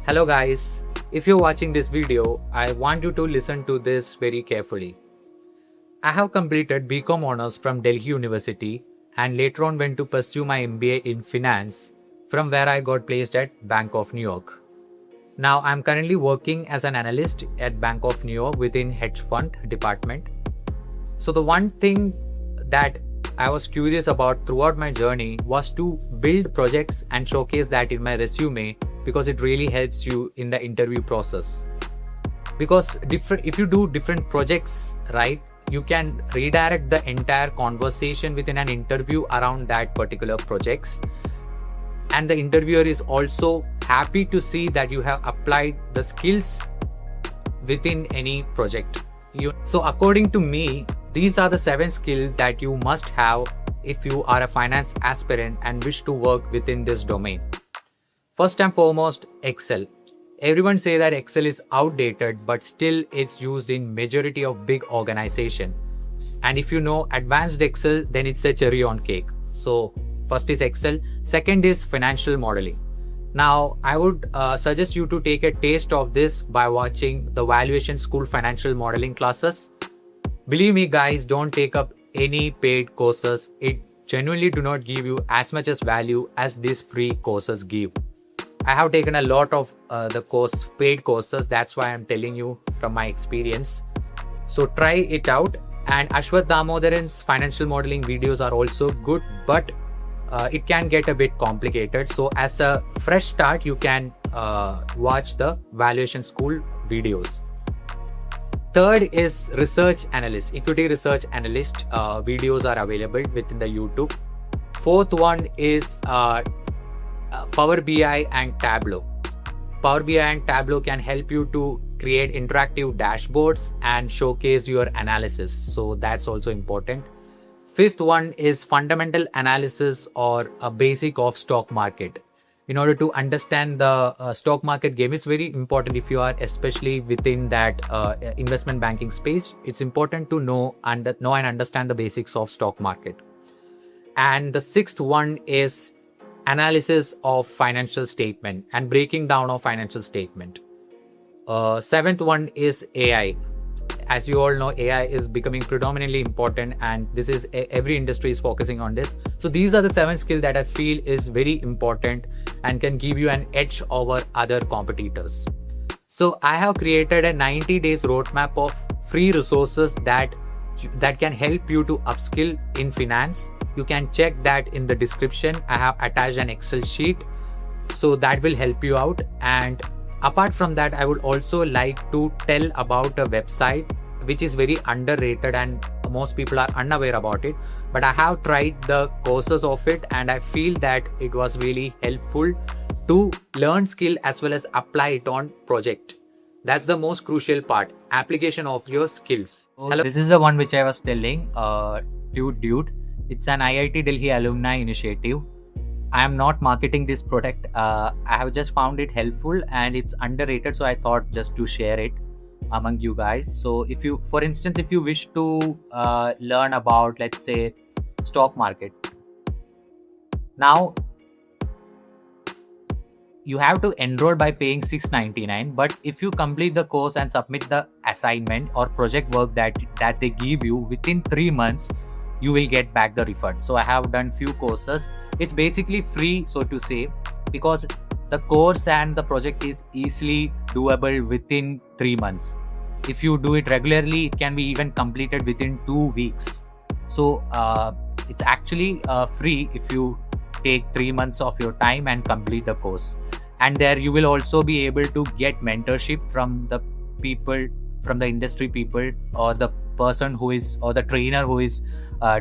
Hello guys, if you're watching this video, I want you to listen to this very carefully. I have completed BCom Honors from Delhi University and later on went to pursue my MBA in Finance, from where I got placed at Bank of New York. Now I'm currently working as an analyst at Bank of New York within hedge fund department. So the one thing that I was curious about throughout my journey was to build projects and showcase that in my resume, because it really helps you in the interview process. Because if you do different projects, right, you can redirect the entire conversation within an interview around that particular projects, and the interviewer is also happy to see that you have applied the skills within any project. So according to me, these are the 7 skills that you must have if you are a finance aspirant and wish to work within this domain. First and foremost, Excel. Everyone say that Excel is outdated, but still it's used in majority of big organization. And if you know advanced Excel, then it's a cherry on cake. So first is Excel. Second is financial modeling. Now, I would suggest you to take a taste of this by watching the Valuation School financial modeling classes. Believe me guys, don't take up any paid courses. It genuinely do not give you as much as value as these free courses give. I have taken a lot of the paid courses. That's why I'm telling you from my experience. So try it out. And Ashwath Damodaran's financial modeling videos are also good, but it can get a bit complicated. So as a fresh start, you can watch the Valuation School videos. Third is research analyst, equity research analyst videos are available within the YouTube. Fourth one is Power BI and Tableau. Power BI and Tableau can help you to create interactive dashboards and showcase your analysis. So that's also important. Fifth one is fundamental analysis or a basic of stock market. In order to understand the stock market game, it's very important if you are especially within that investment banking space. It's important to know and understand the basics of stock market. And the sixth one is analysis of financial statement and breaking down of financial statement. Seventh one is AI. As you all know, AI is becoming predominantly important, and this is every industry is focusing on this. So these are the 7 skills that I feel is very important and can give you an edge over other competitors. So I have created a 90 days roadmap of free resources that can help you to upskill in finance. You can check that in the description. I have attached an Excel sheet, so that will help you out. And apart from that, I would also like to tell about a website which is very underrated and most people are unaware about it. But I have tried the courses of it and I feel that it was really helpful to learn skill as well as apply it on project. That's the most crucial part, application of your skills. Hello. This is the one which I was telling, Dude. It's an IIT Delhi alumni initiative. I am not marketing this product. I have just found it helpful and it's underrated. So I thought just to share it among you guys. So if you, for instance, if you wish to learn about, let's say, stock market. Now, you have to enroll by paying $6.99. But if you complete the course and submit the assignment or project work that they give you within 3 months, you will get back the refund. So I have done few courses. It's basically free, so to say, because the course and the project is easily doable within 3 months. If you do it regularly, it can be even completed within 2 weeks. So it's actually free if you take 3 months of your time and complete the course. And there you will also be able to get mentorship from the people, from the industry people, or the person who is, or the trainer who is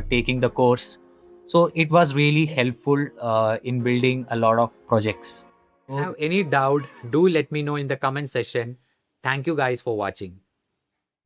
taking the course. So it was really helpful in building a lot of projects. If you have any doubt, do let me know in the comment section. Thank you guys for watching.